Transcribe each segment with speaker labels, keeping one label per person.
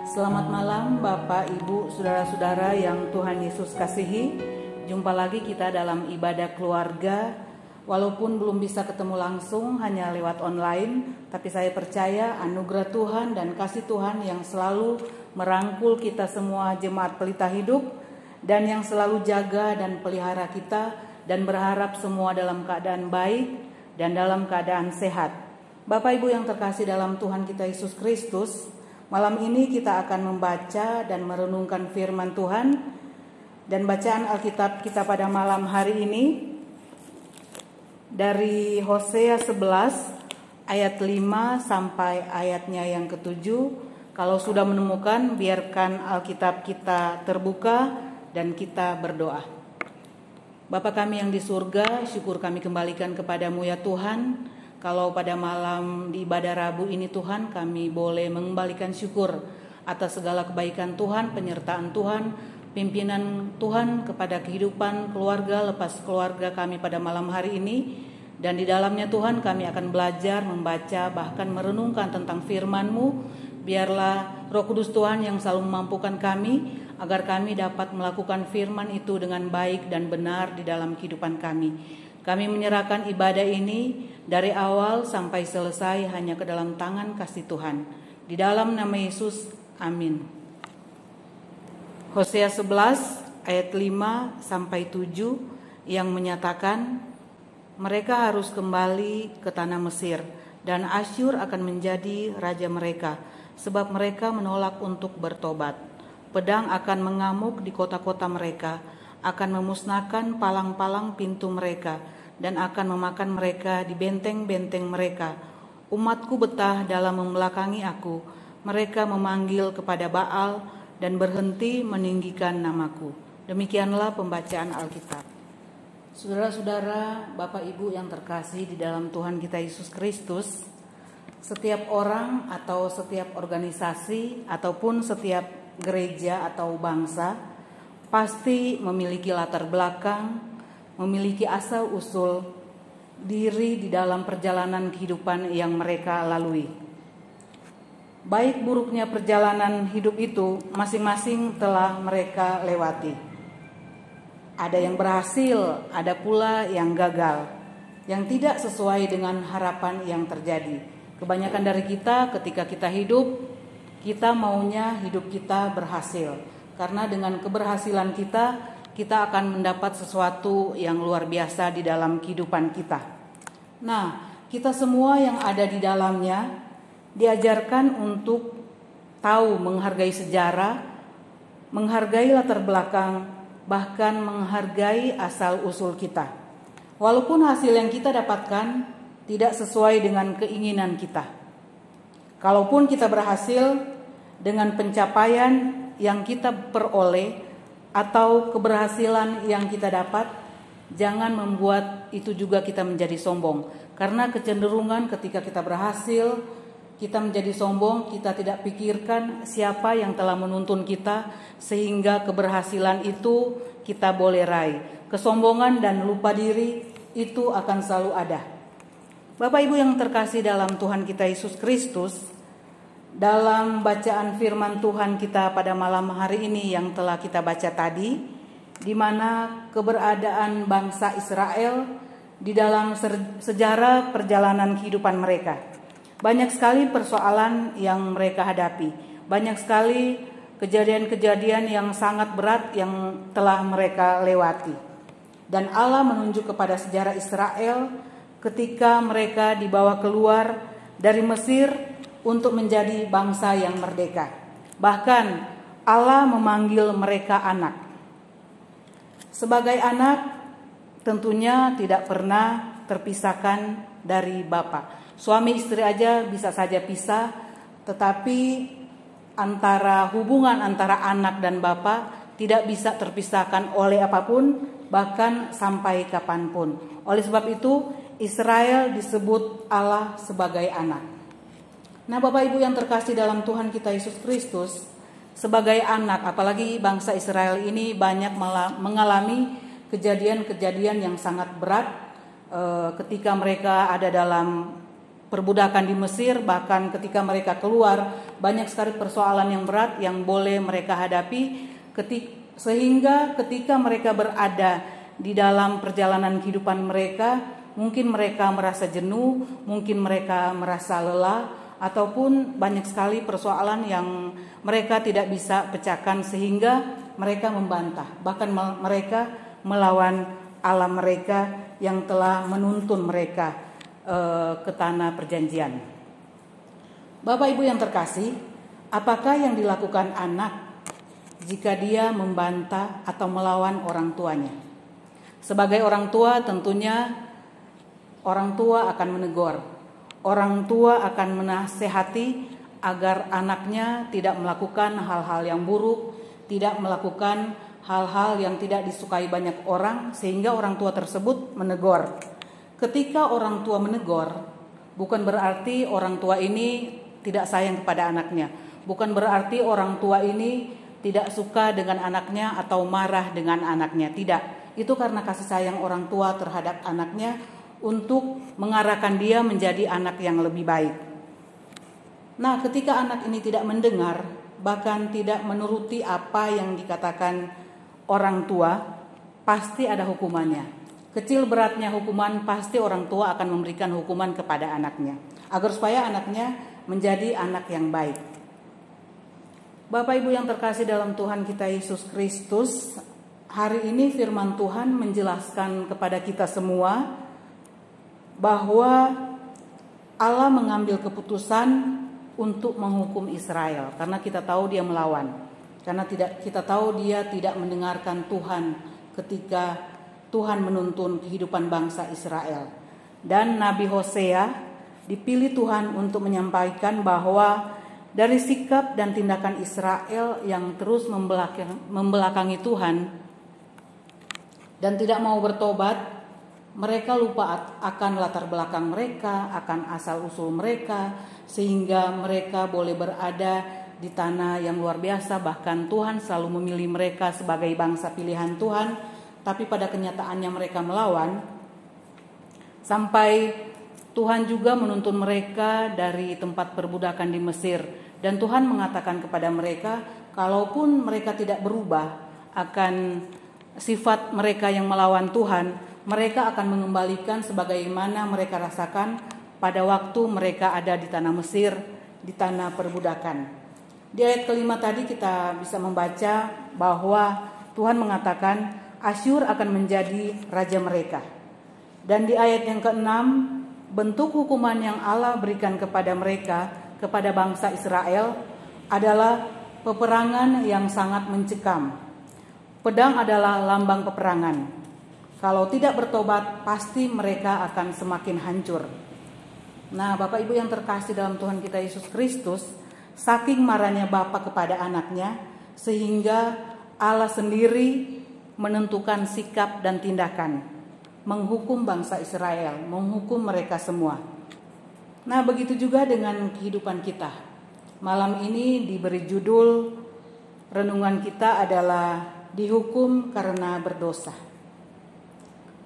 Speaker 1: Selamat malam Bapak, Ibu, Saudara-saudara yang Tuhan Yesus kasihi. Jumpa lagi kita dalam ibadah keluarga. Walaupun belum bisa ketemu langsung, hanya lewat online, tapi saya percaya anugerah Tuhan dan kasih Tuhan yang selalu merangkul kita semua jemaat pelita hidup, dan yang selalu jaga dan pelihara kita, dan berharap semua dalam keadaan baik dan dalam keadaan sehat. Bapak Ibu yang terkasih dalam Tuhan kita Yesus Kristus, malam ini kita akan membaca dan merenungkan firman Tuhan, dan bacaan Alkitab kita pada malam hari ini dari Hosea 11 ayat 5 sampai ayatnya yang ke-7. Kalau sudah menemukan, biarkan Alkitab kita terbuka dan kita berdoa. Bapa kami yang di surga, syukur kami kembalikan kepadamu ya Tuhan. Kalau pada malam di ibadah Rabu ini Tuhan, kami boleh mengembalikan syukur atas segala kebaikan Tuhan, penyertaan Tuhan, pimpinan Tuhan kepada kehidupan keluarga lepas keluarga kami pada malam hari ini. Dan di dalamnya Tuhan kami akan belajar, membaca, bahkan merenungkan tentang firman-Mu. Biarlah Roh Kudus Tuhan yang selalu memampukan kami agar kami dapat melakukan firman itu dengan baik dan benar di dalam kehidupan kami. Kami menyerahkan ibadah ini dari awal sampai selesai hanya ke dalam tangan kasih Tuhan. Di dalam nama Yesus, amin. Hosea 11 ayat 5 sampai 7 yang menyatakan, mereka harus kembali ke tanah Mesir dan Asyur akan menjadi raja mereka, sebab mereka menolak untuk bertobat. Pedang akan mengamuk di kota-kota mereka, akan memusnahkan palang-palang pintu mereka, dan akan memakan mereka di benteng-benteng mereka. Umatku betah dalam membelakangi aku, mereka memanggil kepada Baal dan berhenti meninggikan namaku. Demikianlah pembacaan Alkitab. Saudara-saudara, Bapak Ibu yang terkasih di dalam Tuhan kita Yesus Kristus, setiap orang atau setiap organisasi ataupun setiap gereja atau bangsa pasti memiliki latar belakang, memiliki asal usul diri di dalam perjalanan kehidupan yang mereka lalui. Baik buruknya perjalanan hidup itu masing-masing telah mereka lewati. Ada yang berhasil, ada pula yang gagal, yang tidak sesuai dengan harapan yang terjadi. Kebanyakan dari kita ketika kita hidup, kita maunya hidup kita berhasil. Karena dengan keberhasilan kita akan mendapat sesuatu yang luar biasa di dalam kehidupan kita. Nah, kita semua yang ada di dalamnya diajarkan untuk tahu menghargai sejarah, menghargai latar belakang, bahkan menghargai asal-usul kita. Walaupun hasil yang kita dapatkan tidak sesuai dengan keinginan kita. Kalaupun kita berhasil dengan pencapaian yang kita peroleh atau keberhasilan yang kita dapat, jangan membuat itu juga kita menjadi sombong. Karena kecenderungan ketika kita berhasil, kita menjadi sombong, kita tidak pikirkan siapa yang telah menuntun kita sehingga keberhasilan itu kita boleh raih. Kesombongan dan lupa diri itu akan selalu ada. Bapak Ibu yang terkasih dalam Tuhan kita Yesus Kristus, dalam bacaan firman Tuhan kita pada malam hari ini yang telah kita baca tadi, di mana keberadaan bangsa Israel di dalam sejarah perjalanan kehidupan mereka. Banyak sekali persoalan yang mereka hadapi. Banyak sekali kejadian-kejadian yang sangat berat yang telah mereka lewati. Dan Allah menunjuk kepada sejarah Israel ketika mereka dibawa keluar dari Mesir untuk menjadi bangsa yang merdeka. Bahkan Allah memanggil mereka anak. Sebagai anak tentunya tidak pernah terpisahkan dari Bapa. Suami istri aja bisa saja pisah, tetapi hubungan antara anak dan Bapa tidak bisa terpisahkan oleh apapun, bahkan sampai kapanpun. Oleh sebab itu Israel disebut Allah sebagai anak. Nah, Bapak Ibu yang terkasih dalam Tuhan kita Yesus Kristus, sebagai anak, apalagi bangsa Israel ini banyak mengalami kejadian-kejadian yang sangat berat, ketika mereka ada dalam perbudakan di Mesir, bahkan ketika mereka keluar, banyak sekali persoalan yang berat yang boleh mereka hadapi, sehingga ketika mereka berada di dalam perjalanan kehidupan mereka, mungkin mereka merasa jenuh, mungkin mereka merasa lelah, ataupun banyak sekali persoalan yang mereka tidak bisa pecahkan, sehingga mereka membantah, bahkan mereka melawan Allah mereka yang telah menuntun mereka ke tanah perjanjian. Bapak Ibu yang terkasih, apakah yang dilakukan anak jika dia membantah atau melawan orang tuanya? Sebagai orang tua, tentunya orang tua akan menegur, orang tua akan menasehati agar anaknya tidak melakukan hal-hal yang buruk, tidak melakukan hal-hal yang tidak disukai banyak orang, sehingga orang tua tersebut menegur. Ketika orang tua menegur, bukan berarti orang tua ini tidak sayang kepada anaknya, bukan berarti orang tua ini tidak suka dengan anaknya atau marah dengan anaknya, tidak. Itu karena kasih sayang orang tua terhadap anaknya untuk mengarahkan dia menjadi anak yang lebih baik. Nah, ketika anak ini tidak mendengar, bahkan tidak menuruti apa yang dikatakan orang tua, pasti ada hukumannya. Kecil beratnya hukuman, pasti orang tua akan memberikan hukuman kepada anaknya, agar supaya anaknya menjadi anak yang baik. Bapak Ibu yang terkasih dalam Tuhan kita Yesus Kristus, hari ini firman Tuhan menjelaskan kepada kita semua bahwa Allah mengambil keputusan untuk menghukum Israel, karena kita tahu dia melawan, karena kita tahu dia tidak mendengarkan Tuhan ketika Tuhan menuntun kehidupan bangsa Israel. Dan Nabi Hosea dipilih Tuhan untuk menyampaikan bahwa dari sikap dan tindakan Israel yang terus membelakangi Tuhan dan tidak mau bertobat, mereka lupa akan latar belakang mereka, akan asal usul mereka, sehingga mereka boleh berada di tanah yang luar biasa. Bahkan Tuhan selalu memilih mereka sebagai bangsa pilihan Tuhan, tapi pada kenyataannya mereka melawan, sampai Tuhan juga menuntun mereka dari tempat perbudakan di Mesir. Dan Tuhan mengatakan kepada mereka, kalaupun mereka tidak berubah akan sifat mereka yang melawan Tuhan, mereka akan mengembalikan sebagaimana mereka rasakan pada waktu mereka ada di tanah Mesir, di tanah perbudakan. Di ayat kelima tadi kita bisa membaca bahwa Tuhan mengatakan Asyur akan menjadi raja mereka. Dan di ayat yang ke-6, bentuk hukuman yang Allah berikan kepada mereka, kepada bangsa Israel, adalah peperangan yang sangat mencekam. Pedang adalah lambang peperangan. Kalau tidak bertobat, pasti mereka akan semakin hancur. Nah, Bapak Ibu yang terkasih dalam Tuhan kita Yesus Kristus, saking marahnya Bapa kepada anaknya, sehingga Allah sendiri menentukan sikap dan tindakan, menghukum bangsa Israel, menghukum mereka semua. Nah, begitu juga dengan kehidupan kita. Malam ini diberi judul renungan kita adalah dihukum karena berdosa.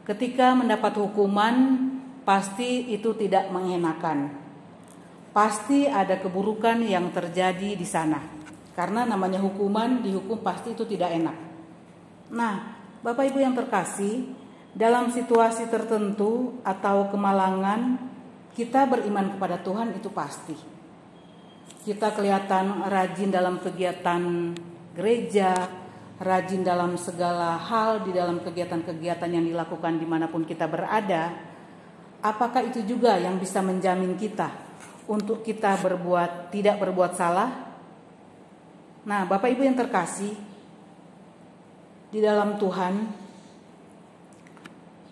Speaker 1: Ketika mendapat hukuman, pasti itu tidak mengenakan. Pasti ada keburukan yang terjadi di sana. Karena namanya hukuman, dihukum pasti itu tidak enak. Nah, Bapak Ibu yang terkasih, dalam situasi tertentu atau kemalangan, kita beriman kepada Tuhan itu pasti. Kita kelihatan rajin dalam kegiatan gereja, rajin dalam segala hal di dalam kegiatan-kegiatan yang dilakukan dimanapun kita berada. Apakah itu juga yang bisa menjamin kita untuk kita tidak berbuat salah? Nah, Bapak Ibu yang terkasih, di dalam Tuhan,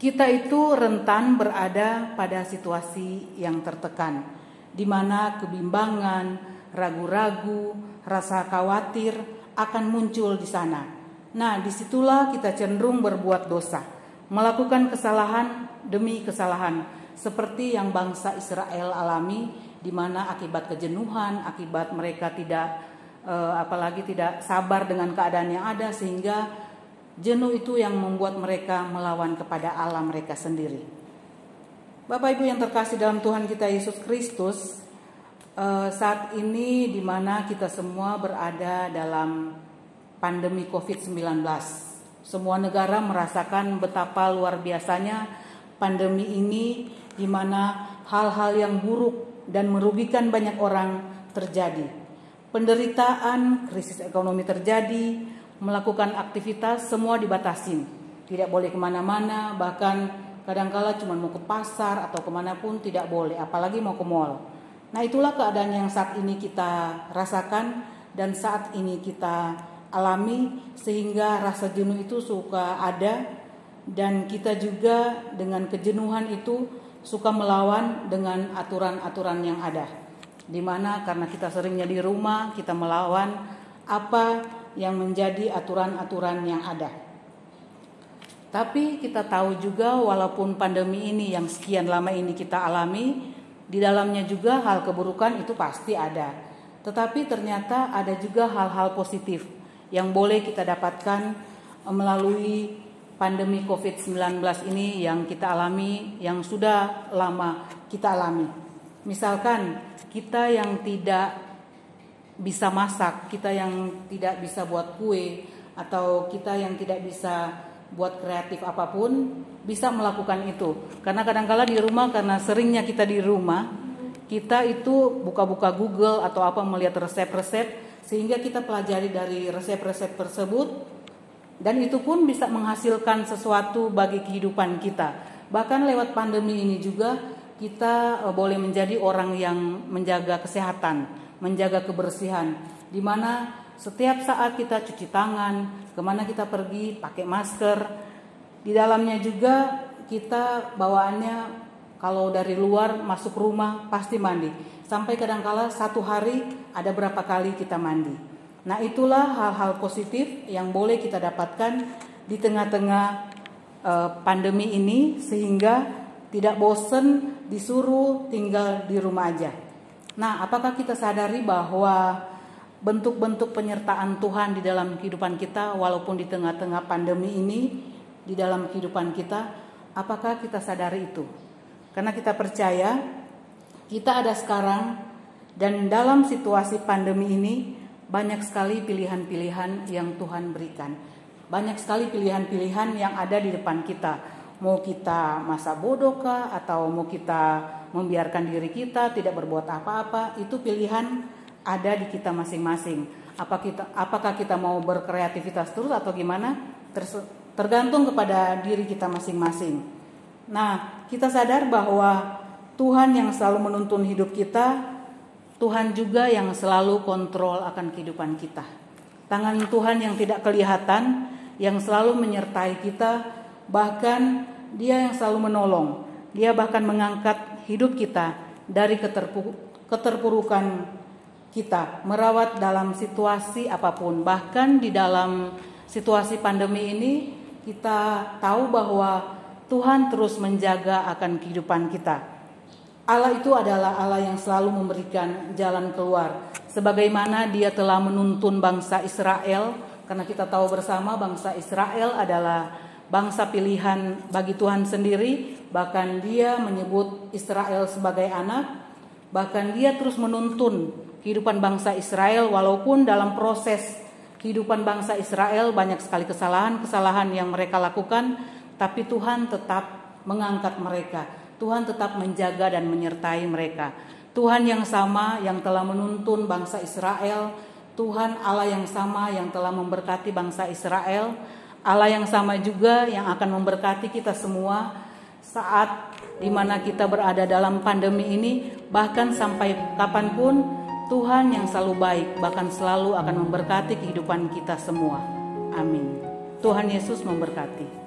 Speaker 1: kita itu rentan berada pada situasi yang tertekan, di mana kebimbangan, ragu-ragu, rasa khawatir akan muncul di sana. Nah, disitulah kita cenderung berbuat dosa, melakukan kesalahan demi kesalahan, seperti yang bangsa Israel alami, di mana akibat kejenuhan, akibat mereka tidak sabar dengan keadaan yang ada, sehingga jenuh itu yang membuat mereka melawan kepada Allah mereka sendiri. Bapak Ibu yang terkasih dalam Tuhan kita Yesus Kristus, saat ini di mana kita semua berada dalam pandemi COVID-19. Semua negara merasakan betapa luar biasanya pandemi ini, di mana hal-hal yang buruk dan merugikan banyak orang terjadi. Penderitaan, krisis ekonomi terjadi, melakukan aktivitas semua dibatasin. Tidak boleh kemana-mana, bahkan kadangkala cuma mau ke pasar atau kemanapun tidak boleh, apalagi mau ke mall. Nah, itulah keadaan yang saat ini kita rasakan dan saat ini kita alami, sehingga rasa jenuh itu suka ada, dan kita juga dengan kejenuhan itu suka melawan dengan aturan-aturan yang ada. Dimana karena kita seringnya di rumah, kita melawan apa yang menjadi aturan-aturan yang ada. Tapi kita tahu juga walaupun pandemi ini yang sekian lama ini kita alami, di dalamnya juga hal keburukan itu pasti ada. Tetapi ternyata ada juga hal-hal positif yang boleh kita dapatkan melalui pandemi COVID-19 ini yang kita alami, yang sudah lama kita alami. Misalkan kita yang tidak bisa masak, kita yang tidak bisa buat kue, atau kita yang tidak bisa buat kreatif apapun, bisa melakukan itu. Karena kadang-kala di rumah, karena seringnya kita di rumah, kita itu buka-buka Google atau apa, melihat resep-resep, sehingga kita pelajari dari resep-resep tersebut, dan itu pun bisa menghasilkan sesuatu bagi kehidupan kita. Bahkan lewat pandemi ini juga kita boleh menjadi orang yang menjaga kesehatan, menjaga kebersihan, di mana setiap saat kita cuci tangan, kemana kita pergi pakai masker. Di dalamnya juga kita bawaannya kalau dari luar masuk rumah pasti mandi. Sampai kadangkala satu hari ada berapa kali kita mandi. Nah, itulah hal-hal positif yang boleh kita dapatkan di tengah-tengah pandemi ini, sehingga tidak bosan disuruh tinggal di rumah aja. Nah, apakah kita sadari bahwa bentuk-bentuk penyertaan Tuhan di dalam kehidupan kita walaupun di tengah-tengah pandemi ini di dalam kehidupan kita, apakah kita sadari itu? Karena kita percaya kita ada sekarang, dan dalam situasi pandemi ini banyak sekali pilihan-pilihan yang Tuhan berikan. Banyak sekali pilihan-pilihan yang ada di depan kita. Mau kita masa bodoh kah, atau mau kita membiarkan diri kita tidak berbuat apa-apa, itu pilihan ada di kita masing-masing. Apakah kita mau berkreativitas terus atau gimana? Tergantung kepada diri kita masing-masing. Nah, kita sadar bahwa Tuhan yang selalu menuntun hidup kita, Tuhan juga yang selalu kontrol akan kehidupan kita. Tangan Tuhan yang tidak kelihatan, yang selalu menyertai kita, bahkan Dia yang selalu menolong. Dia bahkan mengangkat hidup kita dari keterpurukan kita, merawat dalam situasi apapun. Bahkan di dalam situasi pandemi ini kita tahu bahwa Tuhan terus menjaga akan kehidupan kita. Allah itu adalah Allah yang selalu memberikan jalan keluar, sebagaimana Dia telah menuntun bangsa Israel. Karena kita tahu bersama bangsa Israel adalah bangsa pilihan bagi Tuhan sendiri. Bahkan Dia menyebut Israel sebagai anak. Bahkan Dia terus menuntun kehidupan bangsa Israel, walaupun dalam proses kehidupan bangsa Israel banyak sekali kesalahan-kesalahan yang mereka lakukan, tapi Tuhan tetap mengangkat mereka. Tuhan tetap menjaga dan menyertai mereka. Tuhan yang sama yang telah menuntun bangsa Israel, Tuhan Allah yang sama yang telah memberkati bangsa Israel, Allah yang sama juga yang akan memberkati kita semua saat dimana kita berada dalam pandemi ini, bahkan sampai kapanpun. Tuhan yang selalu baik, bahkan selalu akan memberkati kehidupan kita semua. Amin. Tuhan Yesus memberkati.